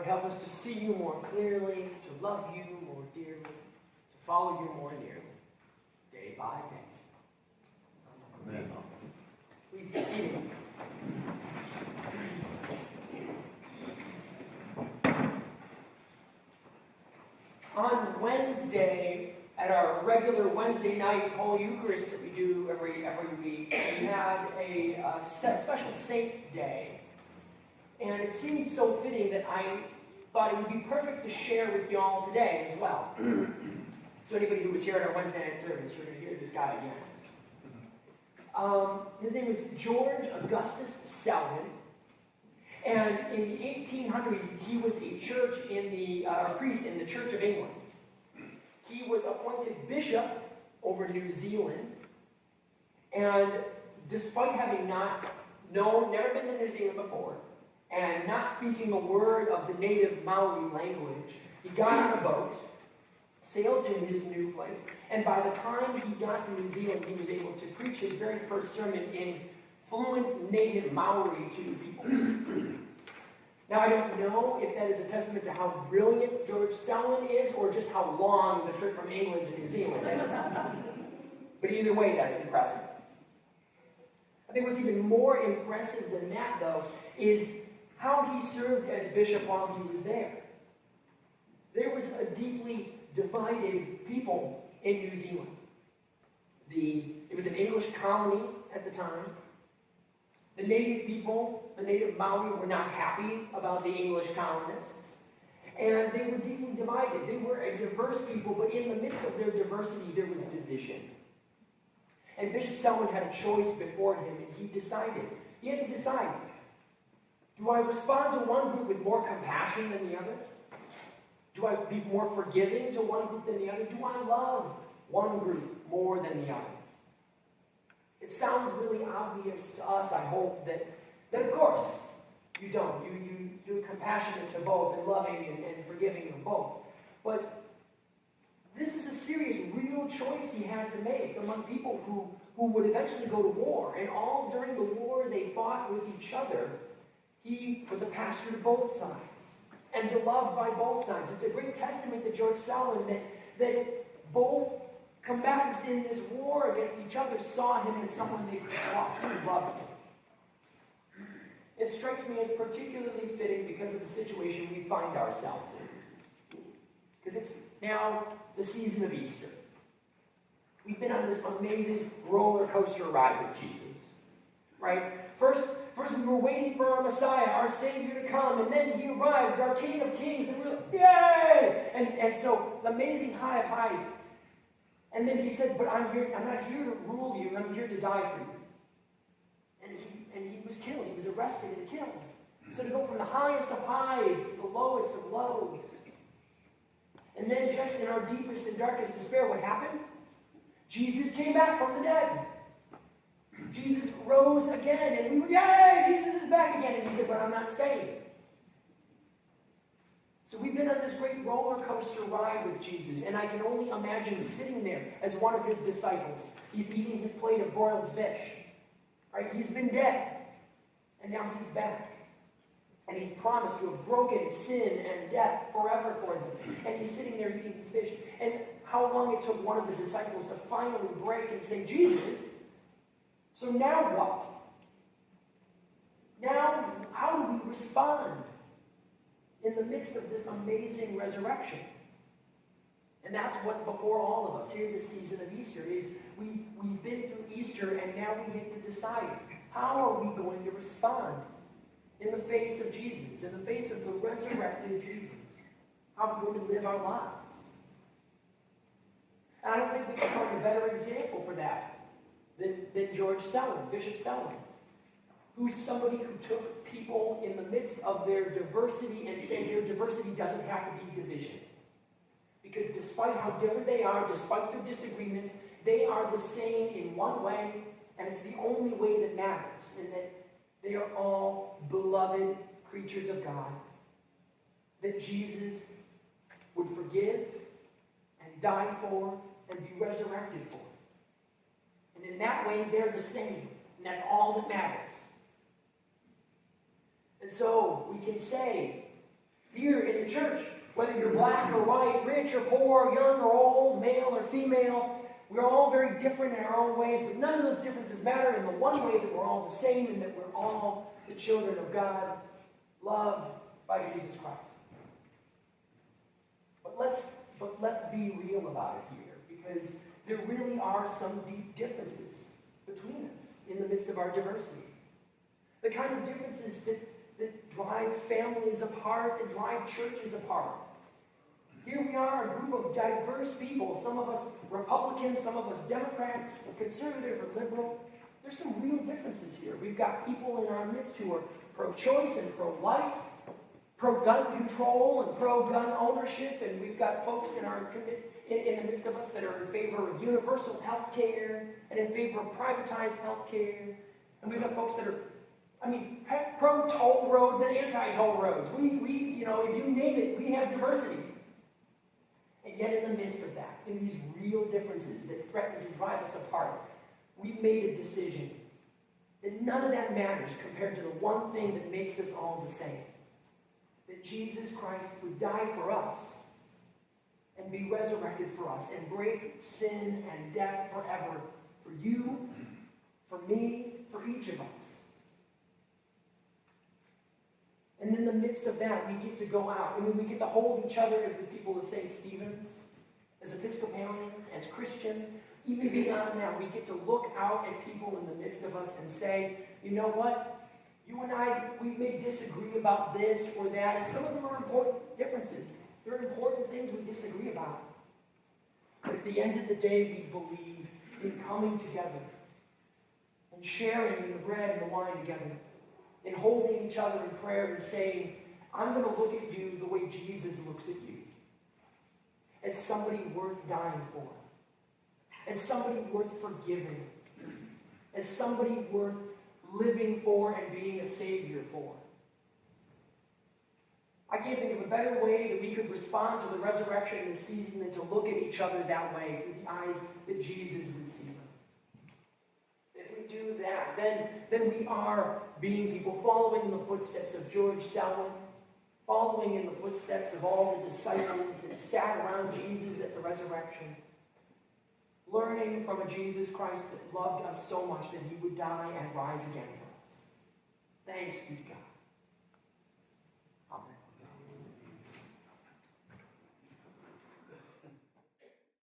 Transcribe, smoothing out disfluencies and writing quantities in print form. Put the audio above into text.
help us to see you more clearly, to love you more dearly, to follow you more nearly, day by day. Amen. Please be seated. On Wednesday, at our regular Wednesday night Holy Eucharist that we do every week, we had a special Saint Day. And it seemed so fitting that I thought it would be perfect to share with you all today as well. So anybody who was here at our Wednesday night service, you're going to hear this guy again. His name was George Augustus Selwyn. And in the 1800s, he was a priest in the Church of England. He was appointed bishop over New Zealand. And despite having never been to New Zealand before, and not speaking a word of the native Maori language, he got on a boat, sailed to his new place, and by the time he got to New Zealand, he was able to preach his very first sermon in fluent native Maori to the people. Now, I don't know if that is a testament to how brilliant George Selwyn is, or just how long the trip from England to New Zealand is. But either way, that's impressive. I think what's even more impressive than that, though, is how he served as bishop while he was there. There was a deeply divided people in New Zealand. It was an English colony at the time. The native people, the native Maori, were not happy about the English colonists. And they were deeply divided. They were a diverse people, but in the midst of their diversity, there was division. And Bishop Selwyn had a choice before him, and he had to decide, do I respond to one group with more compassion than the other? Do I be more forgiving to one group than the other? Do I love one group more than the other? It sounds really obvious to us, I hope, that of course you don't. You're compassionate to both and loving and forgiving of both. But this is a serious, real choice he had to make among people who would eventually go to war. And all during the war, they fought with each other. He was a pastor to both sides and beloved by both sides. It's a great testament to George Selwyn that both combatants in this war against each other saw him as someone they could trust and love him. It strikes me as particularly fitting because of the situation we find ourselves in. Because it's now the season of Easter. We've been on this amazing roller coaster ride with Jesus, right? First we were waiting for our Messiah, our Savior to come, and then he arrived, our King of Kings, and we're like, yay! And so, amazing high of highs. And then he said, but I'm not here to rule you, I'm here to die for you. And he was killed, he was arrested and killed. So to go from the highest of highs to the lowest of lows. And then just in our deepest and darkest despair, what happened? Jesus came back from the dead. Jesus rose again, and we were, yay, Jesus is back again. And he said, but I'm not staying. So we've been on this great roller coaster ride with Jesus, and I can only imagine sitting there as one of his disciples. He's eating his plate of broiled fish. Right? He's been dead, and now he's back. And he's promised to have broken sin and death forever for them. And he's sitting there eating his fish. And how long it took one of the disciples to finally break and say, Jesus, so now what? Now, how do we respond in the midst of this amazing resurrection? And that's what's before all of us here this season of Easter, is we've been through Easter, and now we get to decide, how are we going to respond in the face of Jesus, in the face of the resurrected Jesus? How are we going to live our lives? And I don't think we can find a better example for that than George Selwyn, Bishop Selwyn, who's somebody who took people in the midst of their diversity and said their diversity doesn't have to be division. Because despite how different they are, despite their disagreements, they are the same in one way, and it's the only way that matters, and that they are all beloved creatures of God, that Jesus would forgive and die for and be resurrected for. And in that way, they're the same, and that's all that matters. And so we can say Here in the church, whether you're black or white, rich or poor, young or old, male or female, we're all very different in our own ways, but none of those differences matter in the one way that we're all the same and that we're all the children of God, loved by Jesus Christ. But let's be real about it here, because there really are some deep differences between us in the midst of our diversity. The kind of differences that drive families apart, that drive churches apart. Here we are, a group of diverse people, some of us Republicans, some of us Democrats, conservative or liberal. There's some real differences here. We've got people in our midst who are pro-choice and pro-life, pro-gun control and pro-gun ownership, and we've got folks in the midst of us that are in favor of universal health care and in favor of privatized health care. And we've got folks that are, pro-toll roads and anti-toll roads. We if you name it, we have diversity. And yet in the midst of that, in these real differences that threaten to drive us apart, we've made a decision that none of that matters compared to the one thing that makes us all the same. That Jesus Christ would die for us and be resurrected for us and break sin and death forever for you, for me, for each of us. And in the midst of that, we get to go out. We get to hold each other as the people of St. Stephen's, as Episcopalians, as Christians. Even beyond that, we get to look out at people in the midst of us and say, you know what? You and I, we may disagree about this or that, and some of them are important differences. There are important things we disagree about. But at the end of the day, we believe in coming together and sharing in the bread and the wine together, in holding each other in prayer and saying, I'm going to look at you the way Jesus looks at you, as somebody worth dying for, as somebody worth forgiving, as somebody worth living for and being a Savior for. I can't think of a better way that we could respond to the resurrection this season than to look at each other that way, through the eyes that Jesus would see them. If we do that, then we are being people following in the footsteps of George Selwyn, following in the footsteps of all the disciples that sat around Jesus at the resurrection, learning from a Jesus Christ that loved us so much that he would die and rise again for us. Thanks be to God.